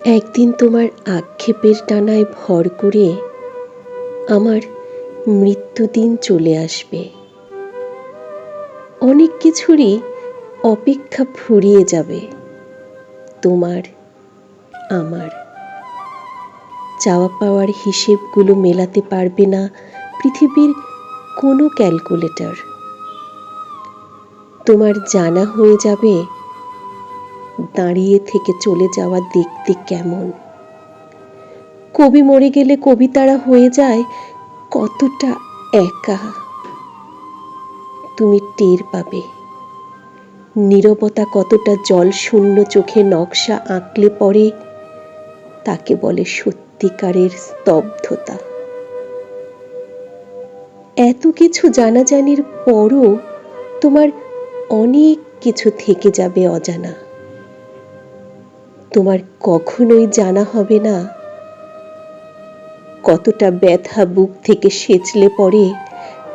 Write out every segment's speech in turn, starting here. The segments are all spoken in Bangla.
একদিন তোমার আক্ষেপের ডানায় ভর করে আমার মৃত্যুদিন চলে আসবে। অনেক কিছুরই অপেক্ষা ফুরিয়ে যাবে, তোমার আমার। চাওয়া পাওয়ার হিসেবগুলো মেলাতে পারবে না পৃথিবীর কোনো ক্যালকুলেটর। তোমার জানা হয়ে যাবে দাঁড়িয়ে থেকে চলে যাওয়া দেখতে কেমন। কবি মরে গেলে কবিতারা হয়ে যায় কতটা একা। তুমি টের পাবে নীরবতা কতটা জল শূন্য চোখে নকশা আঁকলে পড়ে, তাকে বলে সত্যিকারের স্তব্ধতা। এত কিছু জানাজানির পরও তোমার অনেক কিছু থেকে যাবে অজানা। তোমার কখনোই জানা হবে না কতটা ব্যথা বুক থেকে সেচলে পড়ে,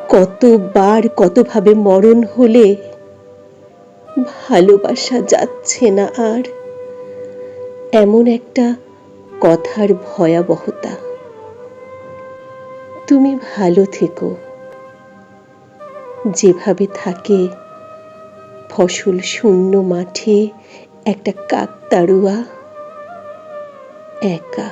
কতবার কতভাবে মরণ হলে ভালোবাসা যাচ্ছে না আর। এমন একটা কথার ভয়াবহতা। তুমি ভালো থেকো, যেভাবে থাকে ফসল শূন্য মাঠে একটা কাকতাড়ুয়া একা।